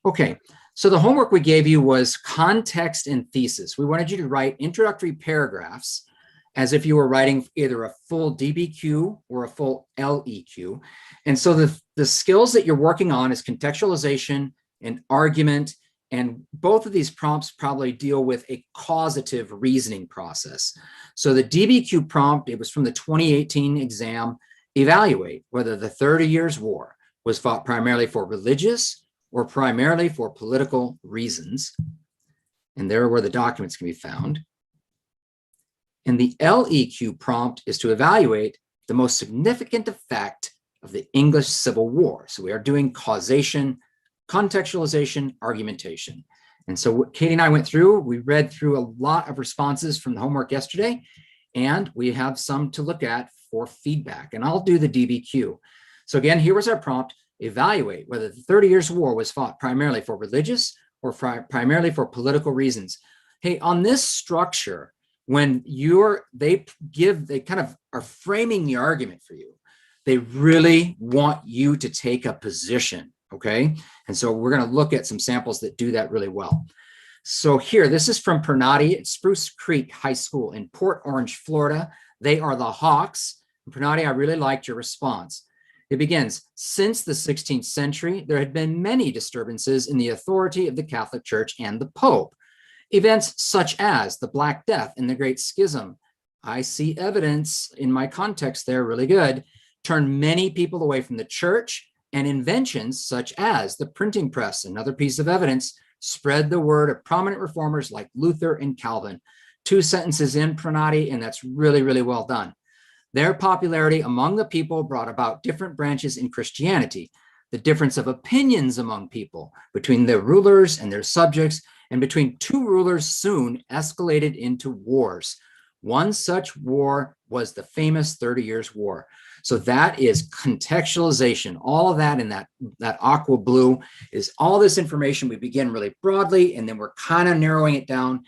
Okay, so the homework we gave you was context and thesis. We wanted you to write introductory paragraphs as if you were writing either a full DBQ or a full LEQ. And so the skills that you're working on is contextualization and argument, and both of these prompts probably deal with a causative reasoning process. So the DBQ prompt, it was from the 2018 exam, evaluate whether the 30 Years' War was fought primarily for religious or primarily for political reasons. And there are where the documents can be found. And the LEQ prompt is to evaluate the most significant effect of the English Civil War. So we are doing causation, contextualization, argumentation. And so what Katie and I went through, we read through a lot of responses from the homework yesterday, and we have some to look at for feedback. And I'll do the DBQ. So again, here was our prompt: evaluate whether the 30 Years' War was fought primarily for religious or primarily for political reasons. Hey, on this structure, when they kind of are framing the argument for you, they really want you to take a position, okay? And so we're going to look at some samples that do that really well. So here, this is from Pernati at Spruce Creek High School in Port Orange, Florida. They are the Hawks. Pernati, I really liked your response. It begins, since the 16th century, there had been many disturbances in the authority of the Catholic Church and the Pope. Events such as the Black Death and the Great Schism, I see evidence in my context there, really good, turned many people away from the church, and inventions such as the printing press, another piece of evidence, spread the word of prominent reformers like Luther and Calvin. 2 sentences in, Pranati, and that's really, really well done. Their popularity among the people brought about different branches in Christianity, the difference of opinions among people between their rulers and their subjects, and between 2 rulers soon escalated into wars. One such war was the famous 30 Years' War. So that is contextualization. All of that in that aqua blue is all this information. We begin really broadly, and then we're kind of narrowing it down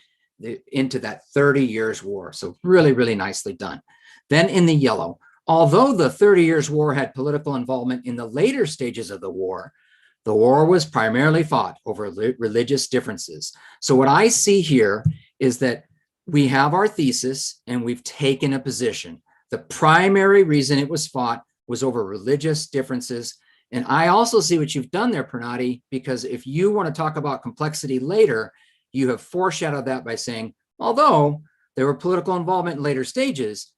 into that 30 Years' War. So really, really nicely done. Then in the yellow, although the 30 Years' War had political involvement in the later stages of the war was primarily fought over religious differences. So what I see here is that we have our thesis and we've taken a position. The primary reason it was fought was over religious differences. And I also see what you've done there, Pranati, because if you want to talk about complexity later, you have foreshadowed that by saying, although there were political involvement in later stages,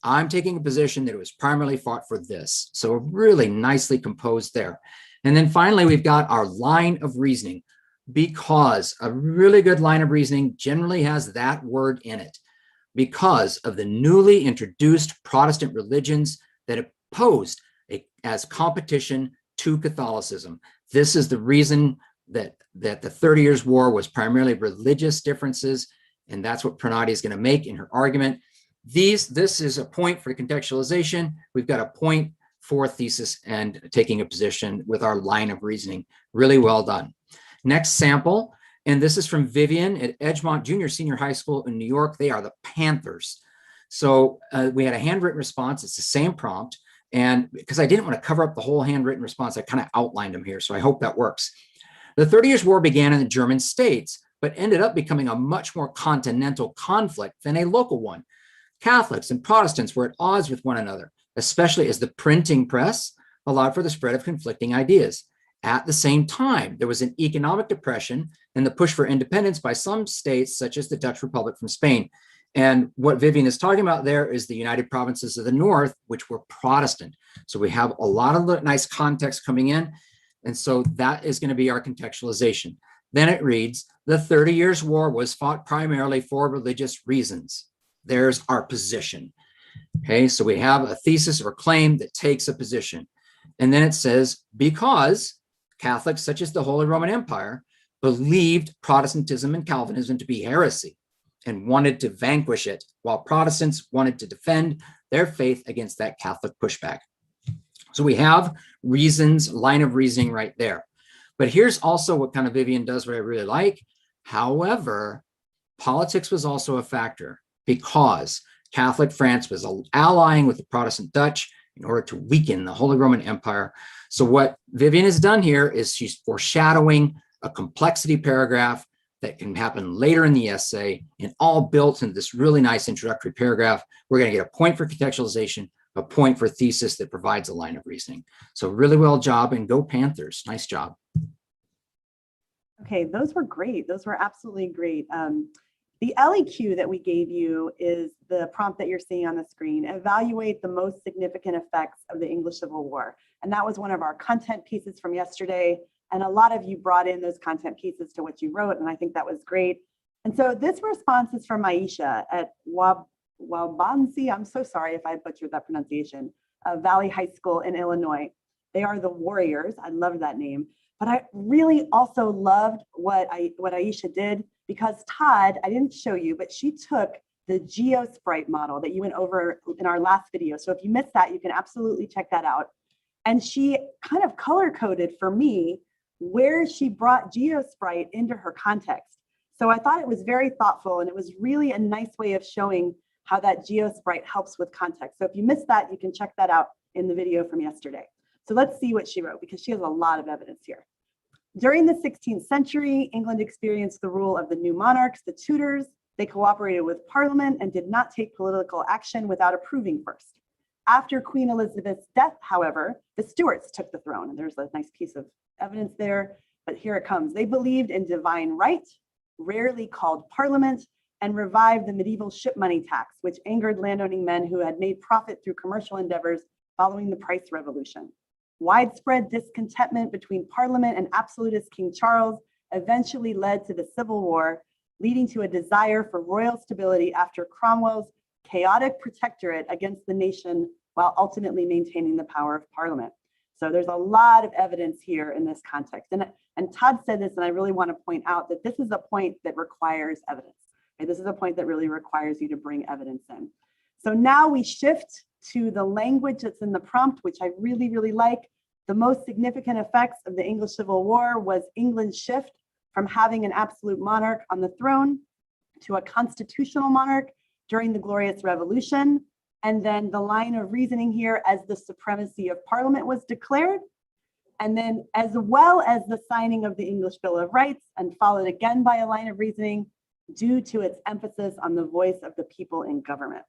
I'm taking a position that it was primarily fought for this. So really nicely composed there. And then finally, we've got our line of reasoning, because a really good line of reasoning generally has that word in it, because of the newly introduced Protestant religions that opposed as competition to Catholicism. This is the reason that the 30 Years' War was primarily religious differences, and that's what Pranati is going to make in her argument. This is a point for contextualization. We've got a point for thesis and taking a position with our line of reasoning. Really well done. Next sample, and this is from Vivian at Edgemont Junior Senior High School in New York. They are the Panthers. So we had a handwritten response. It's the same prompt. And because I didn't want to cover up the whole handwritten response, I kind of outlined them here. So I hope that works. The 30 Years' War began in the German states, but ended up becoming a much more continental conflict than a local one. Catholics and Protestants were at odds with one another, especially as the printing press allowed for the spread of conflicting ideas. At the same time, there was an economic depression and the push for independence by some states, such as the Dutch Republic from Spain. And what Vivian is talking about there is the United Provinces of the North, which were Protestant. So we have a lot of nice context coming in. And so that is going to be our contextualization. Then it reads, the 30 Years' War was fought primarily for religious reasons. There's our position. Okay, so we have a thesis or claim that takes a position. And then it says, because Catholics, such as the Holy Roman Empire, believed Protestantism and Calvinism to be heresy and wanted to vanquish it, while Protestants wanted to defend their faith against that Catholic pushback. So we have reasons, line of reasoning right there. But here's also what kind of Vivian does, what I really like. However, politics was also a factor, because Catholic France was allying with the Protestant Dutch in order to weaken the Holy Roman Empire. So what Vivian has done here is she's foreshadowing a complexity paragraph that can happen later in the essay, and all built into this really nice introductory paragraph. We're going to get a point for contextualization, a point for thesis that provides a line of reasoning. So really well job, and go Panthers. Nice job. Okay, those were great. Those were absolutely great. The LEQ that we gave you is the prompt that you're seeing on the screen. Evaluate the most significant effects of the English Civil War. And that was one of our content pieces from yesterday. And a lot of you brought in those content pieces to what you wrote, and I think that was great. And so this response is from Aisha at Wabansi. I'm so sorry if I butchered that pronunciation, Valley High School in Illinois. They are the Warriors. I love that name. But I really also loved what Aisha did, because Todd, I didn't show you, but she took the GeoSprite model that you went over in our last video. So if you missed that, you can absolutely check that out. And she kind of color coded for me where she brought GeoSprite into her context. So I thought it was very thoughtful, and it was really a nice way of showing how that GeoSprite helps with context. So if you missed that, you can check that out in the video from yesterday. So let's see what she wrote, because she has a lot of evidence here. During the 16th century, England experienced the rule of the new monarchs, the Tudors. They cooperated with Parliament and did not take political action without approving first. After Queen Elizabeth's death, however, the Stuarts took the throne. And there's a nice piece of evidence there, but here it comes. They believed in divine right, rarely called Parliament, and revived the medieval ship money tax, which angered landowning men who had made profit through commercial endeavors following the Price Revolution. Widespread discontentment between Parliament and absolutist King Charles eventually led to the Civil War, leading to a desire for royal stability after Cromwell's chaotic protectorate against the nation, while ultimately maintaining the power of Parliament. So there's a lot of evidence here in this context. And Todd said this, and I really want to point out that this is a point that requires evidence. Okay? This is a point that really requires you to bring evidence in. So now we shift to the language that's in the prompt, which I really, really like. The most significant effects of the English Civil War was England's shift from having an absolute monarch on the throne to a constitutional monarch during the Glorious Revolution. And then the line of reasoning here, as the supremacy of Parliament was declared, and then as well as the signing of the English Bill of Rights, and followed again by a line of reasoning due to its emphasis on the voice of the people in government.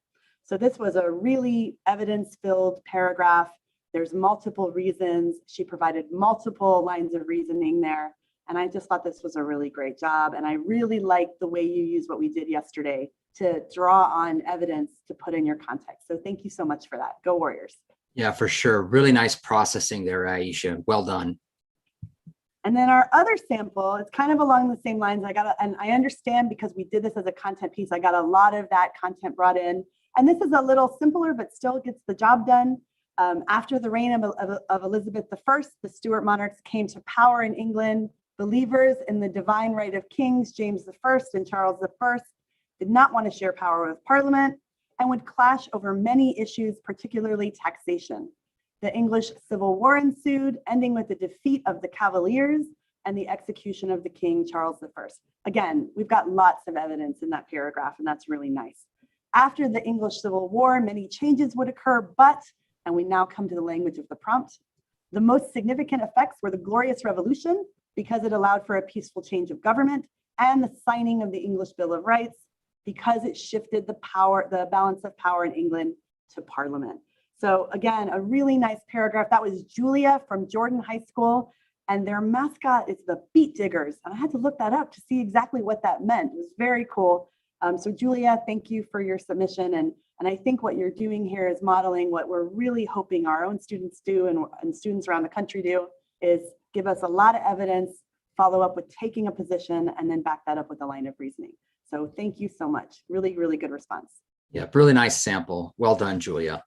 So this was a really evidence-filled paragraph. There's multiple reasons. She provided multiple lines of reasoning there. And I just thought this was a really great job. And I really liked the way you used what we did yesterday to draw on evidence to put in your context. So thank you so much for that. Go Warriors. Yeah, for sure. Really nice processing there, Aisha. Well done. And then our other sample, it's kind of along the same lines. And I understand, because we did this as a content piece, I got a lot of that content brought in. And this is a little simpler, but still gets the job done. After the reign of Elizabeth I, the Stuart monarchs came to power in England. Believers in the divine right of kings, James I and Charles I, did not want to share power with Parliament and would clash over many issues, particularly taxation. The English Civil War ensued, ending with the defeat of the Cavaliers and the execution of the King, Charles I. Again, we've got lots of evidence in that paragraph, and that's really nice. After the English Civil War, many changes would occur, but, and we now come to the language of the prompt, the most significant effects were the Glorious Revolution, because it allowed for a peaceful change of government, and the signing of the English Bill of Rights, because it shifted the balance of power in England to Parliament. So again, a really nice paragraph. That was Julia from Jordan High School, and their mascot is the Beat Diggers. And I had to look that up to see exactly what that meant. It was very cool. So Julia, thank you for your submission. And I think what you're doing here is modeling what we're really hoping our own students do, and students around the country do, is give us a lot of evidence, follow up with taking a position, and then back that up with a line of reasoning. So thank you so much. Really, really good response. Yeah, really nice sample. Well done, Julia.